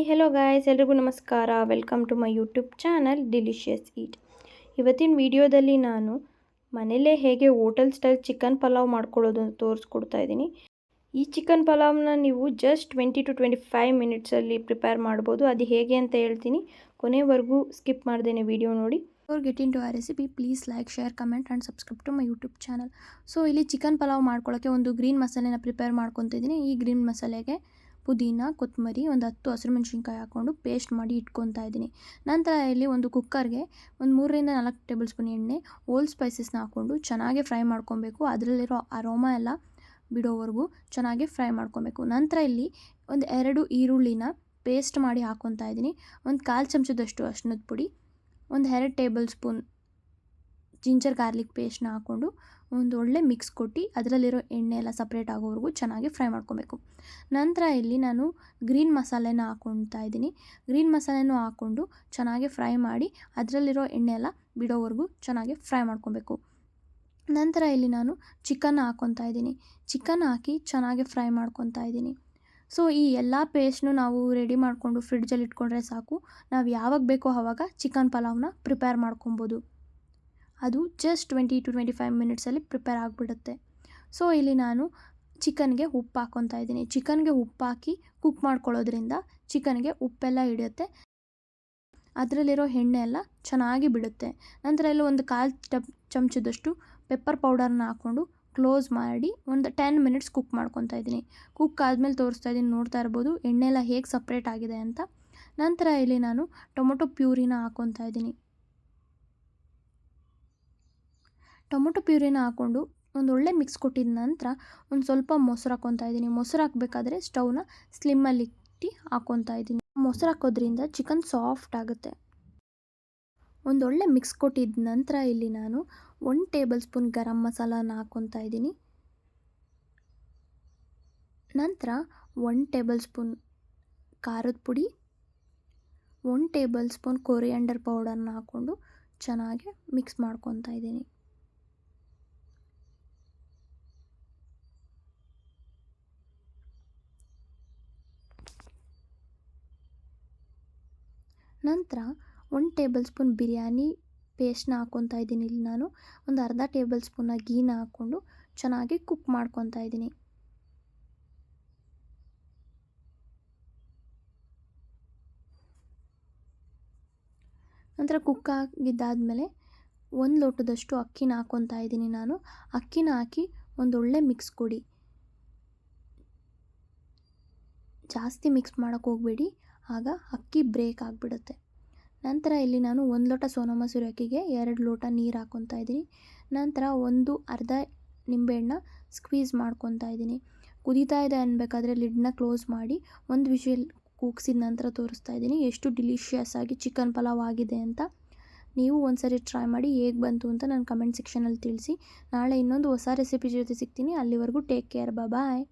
Hello guys, ಎಲ್ರಿಗೂ ನಮಸ್ಕಾರ. Welcome to my YouTube channel delicious eat. ಇವತ್ತಿನ ವಿಡಿಯೋದಲ್ಲಿ ನಾನು ಮನೆಯಲ್ಲೇ ಹೇಗೆ ಹೋಟೆಲ್ ಸ್ಟೈಲ್ ಚಿಕನ್ ಪಲಾವ್ ಮಾಡ್ಕೊಳ್ಳೋದು ಅಂತ ತೋರಿಸ್ಕೊಡ್ತಾ ಇದ್ದೀನಿ. ಈ ಚಿಕನ್ ಪಲಾವ್ನ ನೀವು ಜಸ್ಟ್ 20 to 25 ಮಿನಿಟ್ಸಲ್ಲಿ ಪ್ರಿಪೇರ್ ಮಾಡ್ಬೋದು. ಅದು ಹೇಗೆ ಅಂತ ಹೇಳ್ತೀನಿ, ಕೊನೆವರೆಗೂ ಸ್ಕಿಪ್ ಮಾಡ್ದೇನೆ ವಿಡಿಯೋ ನೋಡಿ. ಫಾರ್ ಗೆಟ್ ಇನ್ ಟು ಆ recipe, please like, share, comment and subscribe to my YouTube channel. So ಇಲ್ಲಿ ಚಿಕನ್ ಪಲಾವ್ ಮಾಡ್ಕೊಳ್ಳೋಕ್ಕೆ ಒಂದು ಗ್ರೀನ್ ಮಸಾಲೆನ ಪ್ರಿಪೇರ್ ಮಾಡ್ಕೊತಿದ್ದೀನಿ. ಈ ಗ್ರೀನ್ ಮಸಾಲೆಗೆ ಪುದೀನ, ಕೊತ್ತಂಬರಿ, ಒಂದು 10 ಹಸಿರುಮೆಣ್ಸಿನ್ಕಾಯಿ ಹಾಕ್ಕೊಂಡು ಪೇಸ್ಟ್ ಮಾಡಿ ಇಟ್ಕೊತಾ ಇದ್ದೀನಿ. ನಂತರ ಇಲ್ಲಿ ಒಂದು ಕುಕ್ಕರ್ಗೆ ಒಂದು 3ರಿಂದ 4 ಟೇಬಲ್ ಸ್ಪೂನ್ ಎಣ್ಣೆ, ಓಲ್ ಸ್ಪೈಸಸ್ನ ಹಾಕ್ಕೊಂಡು ಚೆನ್ನಾಗಿ ಫ್ರೈ ಮಾಡ್ಕೊಬೇಕು. ಅದರಲ್ಲಿರೋ ಅರೋಮಾ ಎಲ್ಲ ಬಿಡೋವರೆಗೂ ಚೆನ್ನಾಗಿ ಫ್ರೈ ಮಾಡ್ಕೊಬೇಕು. ನಂತರ ಇಲ್ಲಿ ಒಂದು 2 ಈರುಳ್ಳಿನ ಪೇಸ್ಟ್ ಮಾಡಿ ಹಾಕ್ಕೊತಾ ಇದ್ದೀನಿ. ಒಂದು 1/4 ಚಮಚದಷ್ಟು ಅರಿಶಿಣದ ಪುಡಿ, ಒಂದು 2 ಟೇಬಲ್ ಸ್ಪೂನ್ ಜಿಂಜರ್ ಗಾರ್ಲಿಕ್ ಪೇಸ್ಟ್ನ ಹಾಕ್ಕೊಂಡು ಒಂದು ಒಳ್ಳೆ ಮಿಕ್ಸ್ ಕೊಟ್ಟು ಅದರಲ್ಲಿರೋ ಎಣ್ಣೆ ಎಲ್ಲ ಸಪ್ರೇಟ್ ಆಗೋವರೆಗೂ ಚೆನ್ನಾಗಿ ಫ್ರೈ ಮಾಡ್ಕೊಬೇಕು. ನಂತರ ಇಲ್ಲಿ ನಾನು ಗ್ರೀನ್ ಮಸಾಲೆನ ಹಾಕ್ಕೊತಾ ಇದ್ದೀನಿ. ಗ್ರೀನ್ ಮಸಾಲೆನೂ ಹಾಕ್ಕೊಂಡು ಚೆನ್ನಾಗಿ ಫ್ರೈ ಮಾಡಿ ಅದರಲ್ಲಿರೋ ಎಣ್ಣೆ ಎಲ್ಲ ಬಿಡೋವರೆಗೂ ಚೆನ್ನಾಗಿ ಫ್ರೈ ಮಾಡ್ಕೊಬೇಕು. ನಂತರ ಇಲ್ಲಿ ನಾನು ಚಿಕನ್ ಹಾಕ್ಕೊತಾ ಇದ್ದೀನಿ. ಚಿಕನ್ ಹಾಕಿ ಚೆನ್ನಾಗಿ ಫ್ರೈ ಮಾಡ್ಕೊತಾ ಇದ್ದೀನಿ. ಸೊ ಈ ಎಲ್ಲ ಪೇಸ್ಟ್ನು ನಾವು ರೆಡಿ ಮಾಡಿಕೊಂಡು ಫ್ರಿಡ್ಜಲ್ಲಿ ಇಟ್ಕೊಂಡ್ರೆ ಸಾಕು. ನಾವು ಯಾವಾಗ ಬೇಕೋ ಆವಾಗ ಚಿಕನ್ ಪಲಾವ್ನ ಪ್ರಿಪೇರ್ ಮಾಡ್ಕೊಬೋದು. ಅದು ಜಸ್ಟ್ 20 to 25 ಮಿನಿಟ್ಸಲ್ಲಿ ಪ್ರಿಪೇರ್ ಆಗಿಬಿಡುತ್ತೆ. ಸೊ ಇಲ್ಲಿ ನಾನು ಚಿಕನ್ಗೆ ಉಪ್ಪು ಹಾಕ್ಕೊತಾ ಇದ್ದೀನಿ. ಚಿಕನ್ಗೆ ಉಪ್ಪು ಹಾಕಿ ಕುಕ್ ಮಾಡ್ಕೊಳ್ಳೋದ್ರಿಂದ ಚಿಕನ್ಗೆ ಉಪ್ಪೆಲ್ಲ ಹಿಡಿಯುತ್ತೆ, ಅದರಲ್ಲಿರೋ ಎಣ್ಣೆ ಎಲ್ಲ ಚೆನ್ನಾಗಿ ಬಿಡುತ್ತೆ. ನಂತರ ಇಲ್ಲಿ ಒಂದು 1/4 ಚಮಚದಷ್ಟು ಪೆಪ್ಪರ್ ಪೌಡರ್ನ ಹಾಕ್ಕೊಂಡು ಕ್ಲೋಸ್ ಮಾಡಿ ಒಂದು 10 ಮಿನಿಟ್ಸ್ ಕುಕ್ ಮಾಡ್ಕೊತಾ ಇದ್ದೀನಿ. ಕುಕ್ ಆದಮೇಲೆ ತೋರಿಸ್ತಾ ಇದ್ದೀನಿ, ನೋಡ್ತಾ ಇರ್ಬೋದು ಎಣ್ಣೆ ಎಲ್ಲ ಹೇಗೆ ಸಪ್ರೇಟ್ ಆಗಿದೆ ಅಂತ. ನಂತರ ಇಲ್ಲಿ ನಾನು ಟೊಮೊಟೊ ಪ್ಯೂರಿನ ಹಾಕ್ಕೊತಾ ಇದ್ದೀನಿ. ಟೊಮೊಟೊ ಪ್ಯೂರಿನ ಹಾಕ್ಕೊಂಡು ಒಂದು ಒಳ್ಳೆ ಮಿಕ್ಸ್ ಕೊಟ್ಟಿದ ನಂತರ ಒಂದು ಸ್ವಲ್ಪ ಮೊಸರು ಹಾಕ್ಕೊತಾ ಇದ್ದೀನಿ. ಮೊಸರು ಹಾಕಬೇಕಾದ್ರೆ ಸ್ಟವ್ನ ಸ್ಲಿಮ್ಮಲ್ಲಿ ಇಟ್ಟು ಹಾಕ್ಕೊತಾ ಇದ್ದೀನಿ. ಮೊಸರು ಹಾಕೋದ್ರಿಂದ ಚಿಕನ್ ಸಾಫ್ಟ್ ಆಗುತ್ತೆ. ಒಂದೊಳ್ಳೆ ಮಿಕ್ಸ್ ಕೊಟ್ಟಿದ ನಂತರ ಇಲ್ಲಿ ನಾನು 1 ಟೇಬಲ್ ಸ್ಪೂನ್ ಗರಂ ಮಸಾಲಾನ ಹಾಕ್ಕೊತಾ ಇದ್ದೀನಿ. ನಂತರ 1 ಟೇಬಲ್ ಸ್ಪೂನ್ ಖಾರದ ಪುಡಿ, 1 ಟೇಬಲ್ ಸ್ಪೂನ್ ಕೊರಿಯಾಂಡರ್ ಪೌಡರ್ನ ಹಾಕ್ಕೊಂಡು ಚೆನ್ನಾಗಿ ಮಿಕ್ಸ್ ಮಾಡ್ಕೊತಾ ಇದ್ದೀನಿ. ನಂತರ 1 ಟೇಬಲ್ ಸ್ಪೂನ್ ಬಿರಿಯಾನಿ ಪೇಸ್ಟ್ನ ಹಾಕ್ಕೊತಾ ಇದ್ದೀನಿ. ಇಲ್ಲಿ ನಾನು ಒಂದು ಅರ್ಧ ಟೇಬಲ್ ಸ್ಪೂನ್ನ ಗೀನ ಹಾಕ್ಕೊಂಡು ಚೆನ್ನಾಗಿ ಕುಕ್ ಮಾಡ್ಕೊತಾ ಇದ್ದೀನಿ. ನಂತರ ಕುಕ್ ಆಗಿದ್ದಾದಮೇಲೆ 1 ಲೋಟದಷ್ಟು ಅಕ್ಕಿನ ಹಾಕ್ಕೊತಾ ಇದ್ದೀನಿ. ನಾನು ಅಕ್ಕಿನ ಹಾಕಿ ಒಂದೊಳ್ಳೆ ಮಿಕ್ಸ್ ಕೊಡಿ. ಜಾಸ್ತಿ ಮಿಕ್ಸ್ ಮಾಡೋಕ್ಕೆ ಹೋಗಬೇಡಿ, ಆಗ ಅಕ್ಕಿ ಬ್ರೇಕ್ ಆಗಿಬಿಡುತ್ತೆ. ನಂತರ ಇಲ್ಲಿ ನಾನು 1 ಲೋಟ ಸೋನಾ ಮಸೂರಿ ಅಕ್ಕಿಗೆ 2 ಲೋಟ ನೀರು ಹಾಕ್ಕೊತಾ ಇದ್ದೀನಿ. ನಂತರ ಅರ್ಧ ನಿಂಬೆಹಣ್ಣ ಸ್ಕ್ವೀಸ್ ಮಾಡ್ಕೊತಾ ಇದ್ದೀನಿ. ಕುದೀತಾ ಇದೆ ಅನ್ಬೇಕಾದ್ರೆ ಲಿಡ್ನ ಕ್ಲೋಸ್ ಮಾಡಿ ಒಂದು ವಿಷಲ್ ಕೂಗಿಸಿದ ನಂತರ ತೋರಿಸ್ತಾ ಇದ್ದೀನಿ ಎಷ್ಟು ಡಿಲಿಷಿಯಸ್ ಆಗಿ ಚಿಕನ್ ಪಲಾವ್ ಆಗಿದೆ ಅಂತ. ನೀವು ಒಂದ್ಸರಿ ಟ್ರೈ ಮಾಡಿ ಹೇಗೆ ಬಂತು ಅಂತ ನನ್ನ ಕಮೆಂಟ್ ಸೆಕ್ಷನಲ್ಲಿ ತಿಳಿಸಿ. ನಾಳೆ ಇನ್ನೊಂದು ಹೊಸ ರೆಸಿಪಿ ಜೊತೆ ಸಿಗ್ತೀನಿ. ಅಲ್ಲಿವರೆಗೂ ಟೇಕ್ ಕೇರ್, ಬಾಯ್.